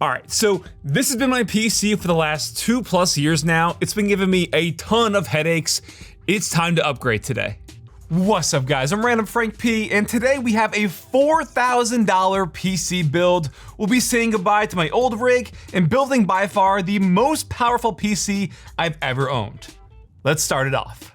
Alright, so this has been my PC for the last 2+ years now. It's been giving me a ton of headaches. It's time to upgrade today. What's up guys, I'm randomfrankp, and today we have a $4,000 PC build. We'll be saying goodbye to my old rig and building by far the most powerful PC I've ever owned. Let's start it off.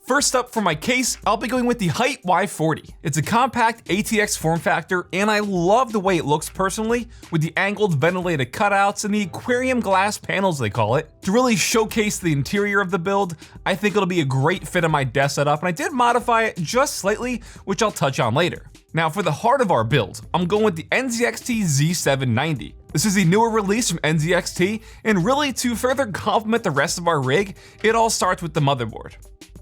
First up for my case, I'll be going with the Height Y40. It's a compact ATX form factor, and I love the way it looks personally, with the angled ventilated cutouts and the aquarium glass panels they call it. To really showcase the interior of the build, I think it'll be a great fit on my desk setup, and I did modify it just slightly, which I'll touch on later. Now for the heart of our build, I'm going with the NZXT Z790. This is a newer release from NZXT, and really to further complement the rest of our rig, it all starts with the motherboard.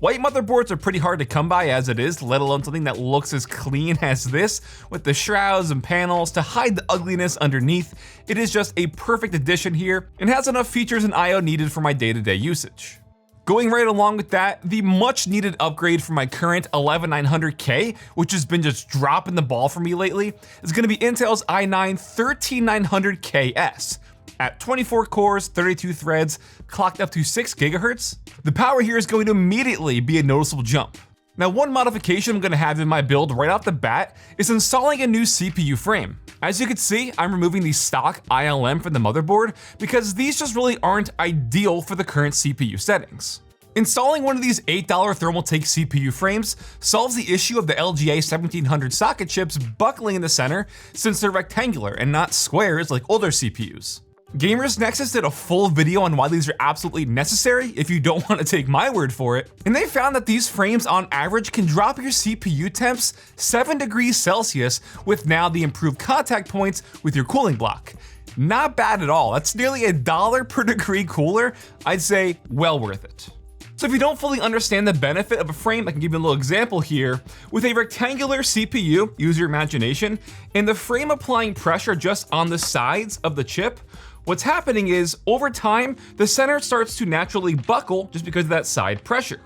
White motherboards are pretty hard to come by as it is, let alone something that looks as clean as this, with the shrouds and panels to hide the ugliness underneath. It is just a perfect addition here, and has enough features and I/O needed for my day-to-day usage. Going right along with that, the much needed upgrade for my current 11900K, which has been just dropping the ball for me lately, is gonna be Intel's i9-13900KS. At 24 cores, 32 threads, clocked up to 6 GHz, the power here is going to immediately be a noticeable jump. Now one modification I'm going to have in my build right off the bat is installing a new CPU frame. As you can see, I'm removing the stock ILM from the motherboard because these just really aren't ideal for the current CPU settings. Installing one of these $8 Thermaltake CPU frames solves the issue of the LGA 1700 socket chips buckling in the center since they're rectangular and not squares like older CPUs. Gamers Nexus did a full video on why these are absolutely necessary if you don't want to take my word for it, and they found that these frames on average can drop your CPU temps 7 degrees Celsius with now the improved contact points with your cooling block. Not bad at all. That's nearly $1 per degree cooler. I'd say well worth it. So if you don't fully understand the benefit of a frame, I can give you a little example here. With a rectangular CPU, use your imagination, and the frame applying pressure just on the sides of the chip, what's happening is, over time, the center starts to naturally buckle just because of that side pressure.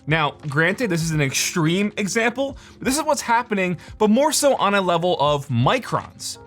Now, granted, this is an extreme example, but this is what's happening, but more so on a level of microns.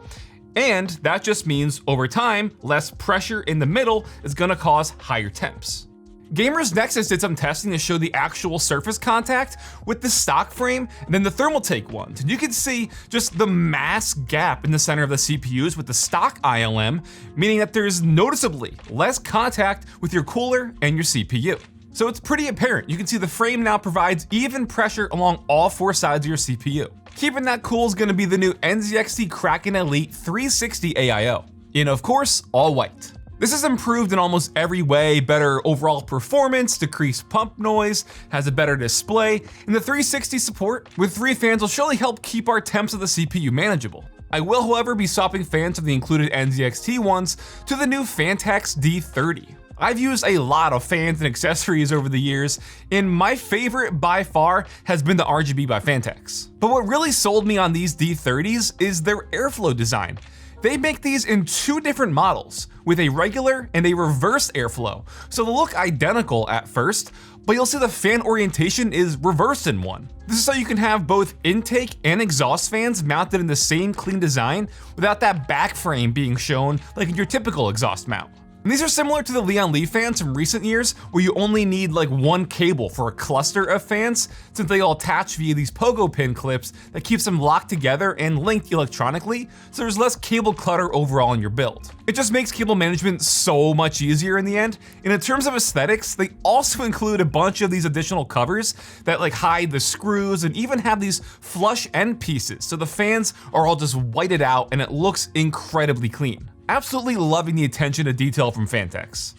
And that just means, over time, less pressure in the middle is gonna cause higher temps. Gamers Nexus did some testing to show the actual surface contact with the stock frame and then the Thermaltake ones. And you can see just the mass gap in the center of the CPUs with the stock ILM, meaning that there's noticeably less contact with your cooler and your CPU. So it's pretty apparent. You can see the frame now provides even pressure along all 4 sides of your CPU. Keeping that cool is gonna be the new NZXT Kraken Elite 360 AIO. In, of course, all white. This is improved in almost every way: better overall performance, decreased pump noise, has a better display, and the 360 support with 3 fans will surely help keep our temps of the CPU manageable. I will, however, be swapping fans from the included NZXT ones to the new Fantex D30. I've used a lot of fans and accessories over the years, and my favorite by far has been the RGB by Fantex. But what really sold me on these D30s is their airflow design. They make these in 2 different models, with a regular and a reverse airflow, so they'll look identical at first, but you'll see the fan orientation is reversed in one. This is so you can have both intake and exhaust fans mounted in the same clean design without that back frame being shown like in your typical exhaust mount. And these are similar to the Leon Lee fans from recent years, where you only need like 1 cable for a cluster of fans, since they all attach via these pogo pin clips that keeps them locked together and linked electronically, so there's less cable clutter overall in your build. It just makes cable management so much easier in the end. And in terms of aesthetics, they also include a bunch of these additional covers that like hide the screws and even have these flush end pieces, so the fans are all just whited out and it looks incredibly clean. Absolutely loving the attention to detail from Fantex.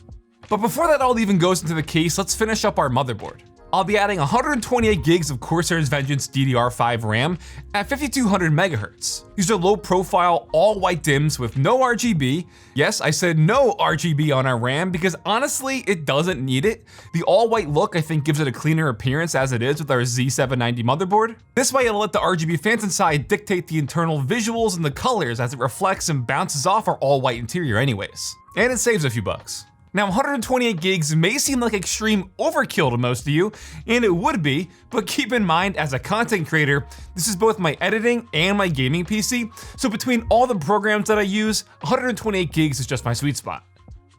But before that all even goes into the case, let's finish up our motherboard. I'll be adding 128 gigs of Corsair's Vengeance DDR5 RAM at 5200 MHz. These are low profile, all white DIMMs with no RGB. Yes, I said no RGB on our RAM because honestly, it doesn't need it. The all white look I think gives it a cleaner appearance as it is with our Z790 motherboard. This way it'll let the RGB fans inside dictate the internal visuals and the colors as it reflects and bounces off our all white interior anyways. And it saves a few bucks. Now 128 gigs may seem like extreme overkill to most of you, and it would be, but keep in mind as a content creator, this is both my editing and my gaming PC, so between all the programs that I use, 128 gigs is just my sweet spot.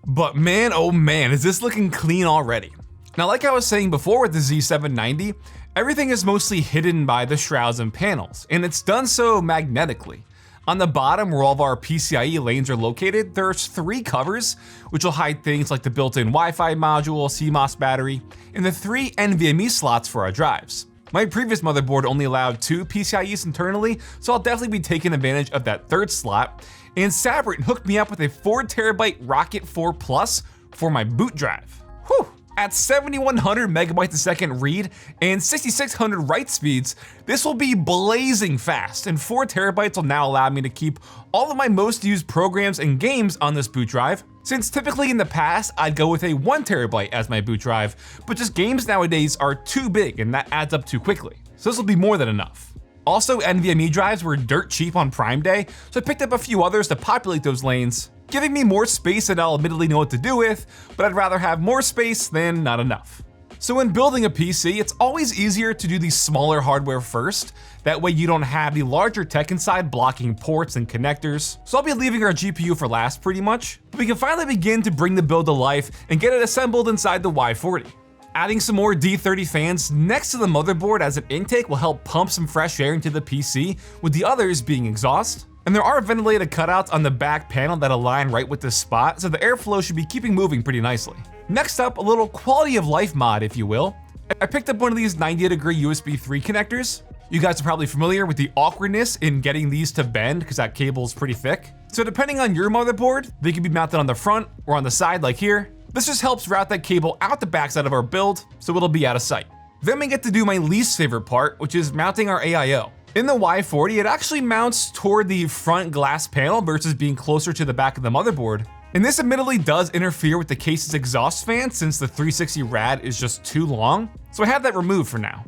But man, oh man, is this looking clean already. Now like I was saying before with the Z790, everything is mostly hidden by the shrouds and panels, and it's done so magnetically. On the bottom where all of our PCIe lanes are located, there's 3 covers, which will hide things like the built-in Wi-Fi module, CMOS battery, and the 3 NVMe slots for our drives. My previous motherboard only allowed 2 PCIes internally, so I'll definitely be taking advantage of that 3rd slot, and Sabrit hooked me up with a 4TB Rocket 4 Plus for my boot drive. Whew! At 7100 megabytes a second read and 6600 write speeds, this will be blazing fast, and 4 terabytes will now allow me to keep all of my most used programs and games on this boot drive, since typically in the past I'd go with a 1 terabyte as my boot drive, but just games nowadays are too big and that adds up too quickly, so this will be more than enough. Also, NVMe drives were dirt cheap on Prime Day, so I picked up a few others to populate those lanes, giving me more space that I'll admittedly know what to do with, but I'd rather have more space than not enough. So when building a PC, it's always easier to do the smaller hardware first, that way you don't have the larger tech inside blocking ports and connectors. So I'll be leaving our GPU for last pretty much, but we can finally begin to bring the build to life and get it assembled inside the Y40. Adding some more D30 fans next to the motherboard as an intake will help pump some fresh air into the PC, with the others being exhaust. And there are ventilated cutouts on the back panel that align right with this spot, so the airflow should be keeping moving pretty nicely. Next up, a little quality of life mod, if you will. I picked up one of these 90-degree USB 3 connectors. You guys are probably familiar with the awkwardness in getting these to bend because that cable is pretty thick. So depending on your motherboard, they can be mounted on the front or on the side like here. This just helps route that cable out the backside of our build, so it'll be out of sight. Then we get to do my least favorite part, which is mounting our AIO. In the Y40, it actually mounts toward the front glass panel versus being closer to the back of the motherboard. And this admittedly does interfere with the case's exhaust fan since the 360 rad is just too long, so I have that removed for now.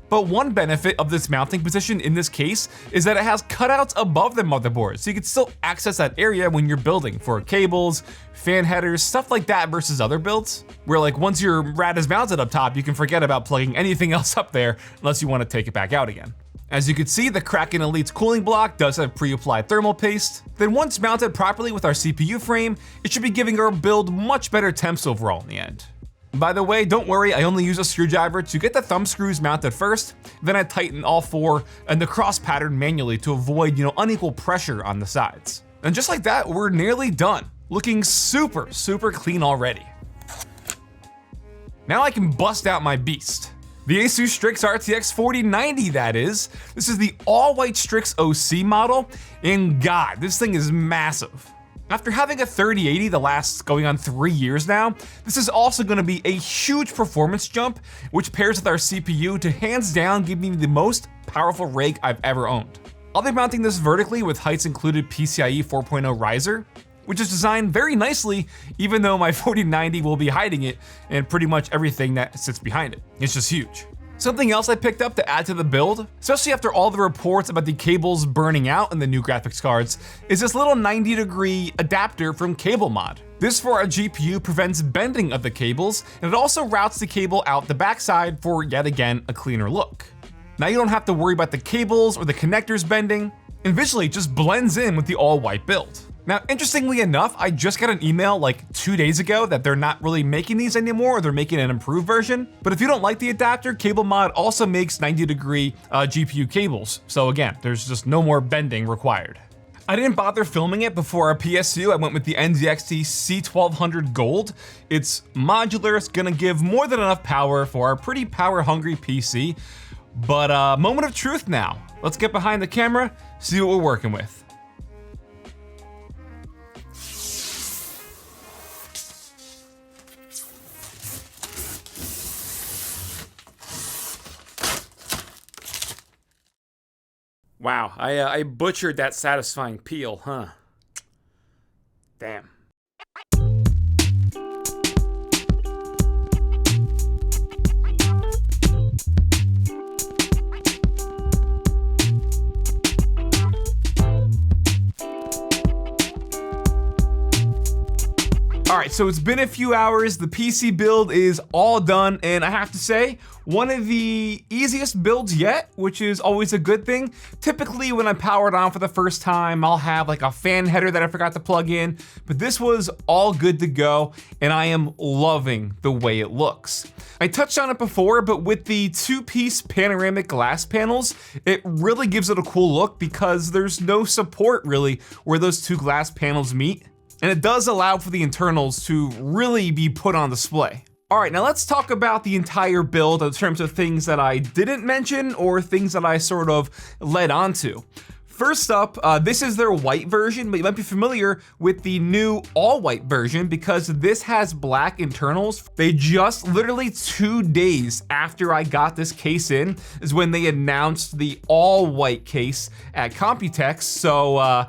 But one benefit of this mounting position in this case is that it has cutouts above the motherboard, so you can still access that area when you're building for cables, fan headers, stuff like that versus other builds, where like once your rad is mounted up top, you can forget about plugging anything else up there unless you want to take it back out again. As you can see, the Kraken Elite's cooling block does have pre-applied thermal paste. Then once mounted properly with our CPU frame, it should be giving our build much better temps overall in the end. By the way, don't worry, I only use a screwdriver to get the thumb screws mounted first, then I tighten all 4 and the cross pattern manually to avoid, unequal pressure on the sides. And just like that, we're nearly done. Looking super, super clean already. Now I can bust out my beast. The Asus Strix RTX 4090, that is. This is the all-white Strix OC model, and God, this thing is massive. After having a 3080 the last going on 3 years now, this is also going to be a huge performance jump, which pairs with our CPU to hands down give me the most powerful rig I've ever owned. I'll be mounting this vertically with Heights included PCIe 4.0 riser, which is designed very nicely, even though my 4090 will be hiding it and pretty much everything that sits behind it. It's just huge. Something else I picked up to add to the build, especially after all the reports about the cables burning out in the new graphics cards, is this little 90-degree adapter from Cable Mod. This for our GPU prevents bending of the cables, and it also routes the cable out the backside for yet again a cleaner look. Now you don't have to worry about the cables or the connectors bending, and visually it just blends in with the all-white build. Now, interestingly enough, I just got an email like 2 days ago that they're not really making these anymore, or they're making an improved version. But if you don't like the adapter, Cable Mod also makes 90-degree GPU cables. So again, there's just no more bending required. I didn't bother filming it before our PSU. I went with the NZXT C1200 Gold. It's modular, it's gonna give more than enough power for our pretty power-hungry PC. But moment of truth now. Let's get behind the camera, see what we're working with. Wow, I butchered that satisfying peel, huh? Damn. All right, so it's been a few hours. The PC build is all done, and I have to say, one of the easiest builds yet, which is always a good thing. Typically, when I power it on for the first time, I'll have like a fan header that I forgot to plug in, but this was all good to go, and I am loving the way it looks. I touched on it before, but with the two-piece panoramic glass panels, it really gives it a cool look because there's no support really where those two glass panels meet. And it does allow for the internals to really be put on display. All right, now let's talk about the entire build in terms of things that I didn't mention or things that I sort of led onto. First up, this is their white version, but you might be familiar with the new all white version because this has black internals. They just literally 2 days after I got this case in is when they announced the all white case at Computex, so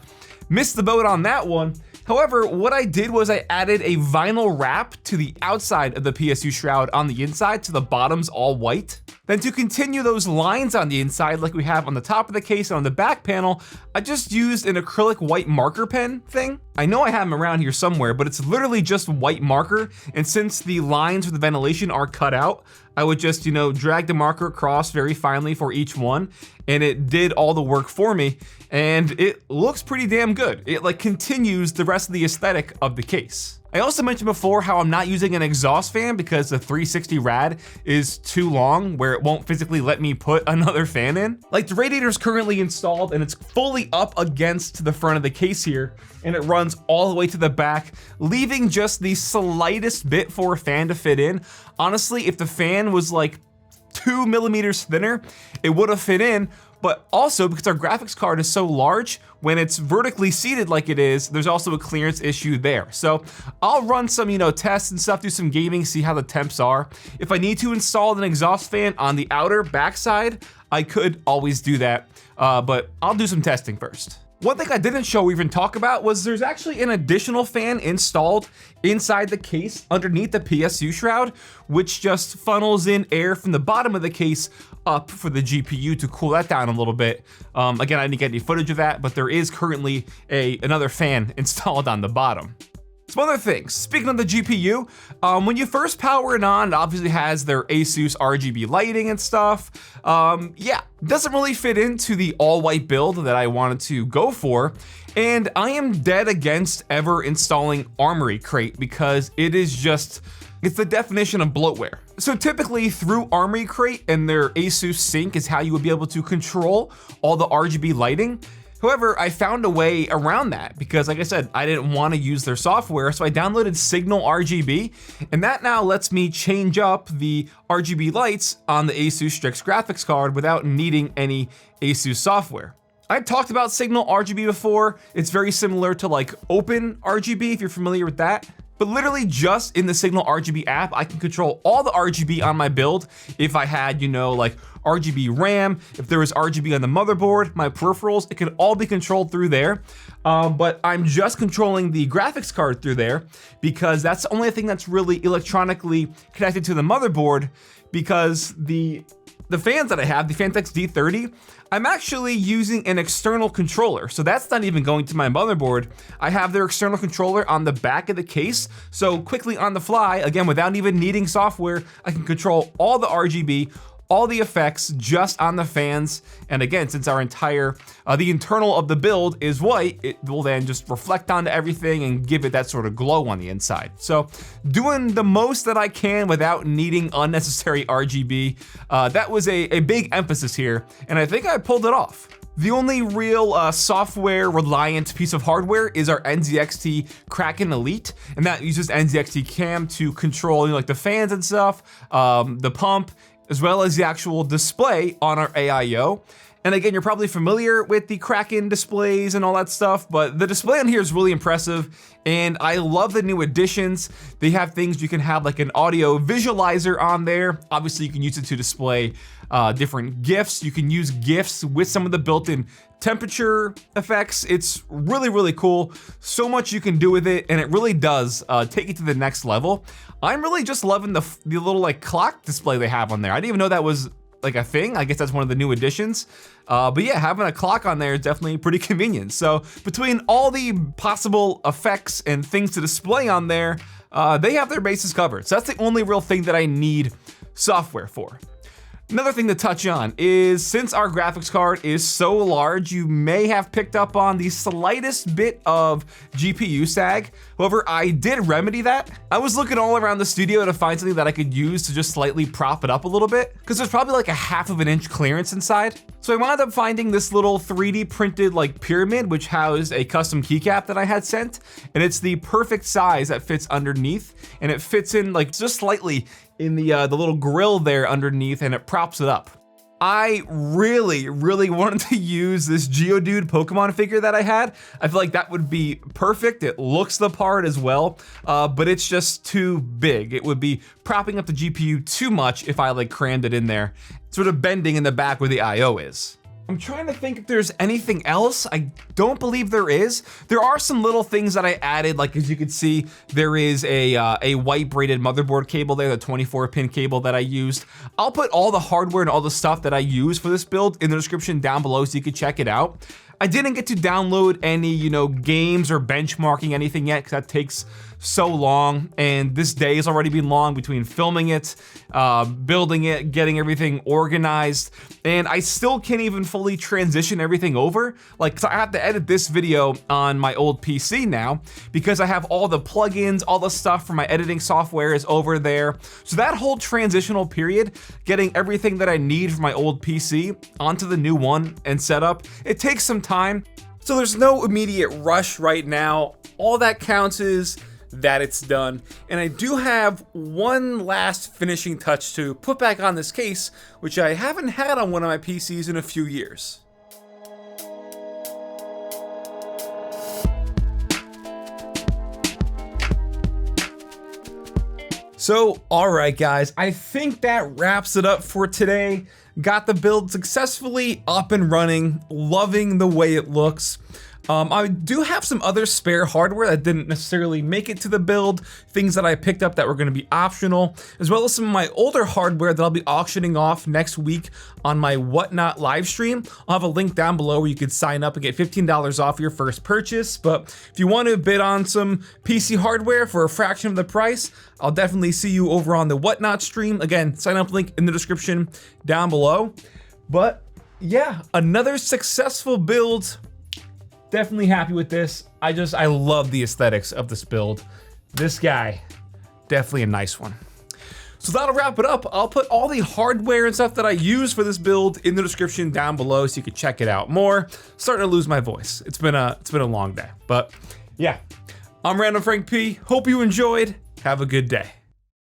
missed the boat on that one. However, what I did was I added a vinyl wrap to the outside of the PSU shroud on the inside, so the bottom's all white. Then to continue those lines on the inside like we have on the top of the case and on the back panel, I just used an acrylic white marker pen thing. I know I have them around here somewhere, but it's literally just white marker. And since the lines for the ventilation are cut out, I would just, drag the marker across very finely for each one, and it did all the work for me, and it looks pretty damn good. It continues the rest of the aesthetic of the case. I also mentioned before how I'm not using an exhaust fan because the 360 rad is too long where it won't physically let me put another fan in. The radiator is currently installed and it's fully up against the front of the case here, and it runs all the way to the back, leaving just the slightest bit for a fan to fit in. Honestly, if the fan was 2 millimeters thinner, it would have fit in. But also, because our graphics card is so large, when it's vertically seated like it is, there's also a clearance issue there. So I'll run some, tests and stuff, do some gaming, see how the temps are. If I need to install an exhaust fan on the outer backside, I could always do that, but I'll do some testing first. One thing I didn't show or even talk about was there's actually an additional fan installed inside the case underneath the PSU shroud, which just funnels in air from the bottom of the case up for the GPU to cool that down a little bit. Again, I didn't get any footage of that, but there is currently another fan installed on the bottom. Some other things, speaking of the GPU, when you first power it on, it obviously has their Asus RGB lighting and stuff. Yeah, doesn't really fit into the all white build that I wanted to go for. And I am dead against ever installing Armory Crate because it's the definition of bloatware. So typically through Armory Crate and their Asus Sync is how you would be able to control all the RGB lighting. However, I found a way around that because, like I said, I didn't want to use their software, so I downloaded Signal RGB, and that now lets me change up the RGB lights on the Asus Strix graphics card without needing any Asus software. I've talked about Signal RGB before. It's very similar to Open RGB, if you're familiar with that. But literally just in the Signal RGB app, I can control all the RGB on my build. If I had, RGB RAM, if there was RGB on the motherboard, my peripherals, it could all be controlled through there. But I'm just controlling the graphics card through there because that's the only thing that's really electronically connected to the motherboard, because the fans that I have, the Fantex D30, I'm actually using an external controller. So that's not even going to my motherboard. I have their external controller on the back of the case. So quickly on the fly, again, without even needing software, I can control all the RGB, all the effects just on the fans. And again, since our the internal of the build is white, it will then just reflect onto everything and give it that sort of glow on the inside. So doing the most that I can without needing unnecessary RGB, that was a big emphasis here, and I think I pulled it off. The only real software reliant piece of hardware is our NZXT Kraken Elite, and that uses NZXT Cam to control the fans and stuff, the pump, as well as the actual display on our AIO. And again, you're probably familiar with the Kraken displays and all that stuff, but the display on here is really impressive, and I love the new additions. They have things you can have an audio visualizer on there. Obviously, you can use it to display different GIFs. You can use GIFs with some of the built-in temperature effects. It's really, really cool. So much you can do with it, and it really does take it to the next level. I'm really just loving the little clock display they have on there. I didn't even know that was a thing. I guess that's one of the new additions. But yeah, having a clock on there is definitely pretty convenient. So between all the possible effects and things to display on there, they have their bases covered. So that's the only real thing that I need software for. Another thing to touch on is, since our graphics card is so large, you may have picked up on the slightest bit of GPU sag. However, I did remedy that. I was looking all around the studio to find something that I could use to just slightly prop it up a little bit, because there's probably like a 1/2 inch clearance inside. So I wound up finding this little 3D printed like pyramid, which housed a custom keycap that I had sent, and it's the perfect size that fits underneath, and it fits in like just slightly in the little grill there underneath, and it props it up. I really wanted to use this Geodude Pokemon figure that I had. I feel like that would be perfect. It looks the part as well, but it's just too big. It would be propping up the GPU too much if I like crammed it in there, sort of bending in the back where the IO is. I'm trying to think if there's anything else. I don't believe there is. There are some little things that I added, like as you can see, there is a white braided motherboard cable there, the 24-pin cable that I used. I'll put all the hardware and all the stuff that I use for this build in the description down below so you can check it out. I didn't get to download any, games or benchmarking anything yet, because that takes so long, and this day has already been long between filming it, building it, getting everything organized, and I still can't even fully transition everything over. Like, 'cause I have to edit this video on my old PC now, because I have all the plugins, all the stuff for my editing software is over there. So that whole transitional period, getting everything that I need from my old PC onto the new one and set up, it takes some time. So there's no immediate rush right now. All that counts is that it's done. And I do have one last finishing touch to put back on this case, which I haven't had on one of my PCs in a few years. So, all right, guys, I think that wraps it up for today. Got the build successfully up and running, loving the way it looks. I do have some other spare hardware that didn't necessarily make it to the build, things that I picked up that were gonna be optional, as well as some of my older hardware that I'll be auctioning off next week on my Whatnot live stream. I'll have a link down below where you could sign up and get $15 off your first purchase. But if you want to bid on some PC hardware for a fraction of the price, I'll definitely see you over on the Whatnot stream. Again, sign up link in the description down below. But yeah, another successful build. Definitely happy with this. I love the aesthetics of this build. This guy, definitely a nice one. So that'll wrap it up. I'll put all the hardware and stuff that I use for this build in the description down below so you can check it out more. Starting to lose my voice. It's been a long day, but yeah. I'm Random Frank P. Hope you enjoyed. Have a good day.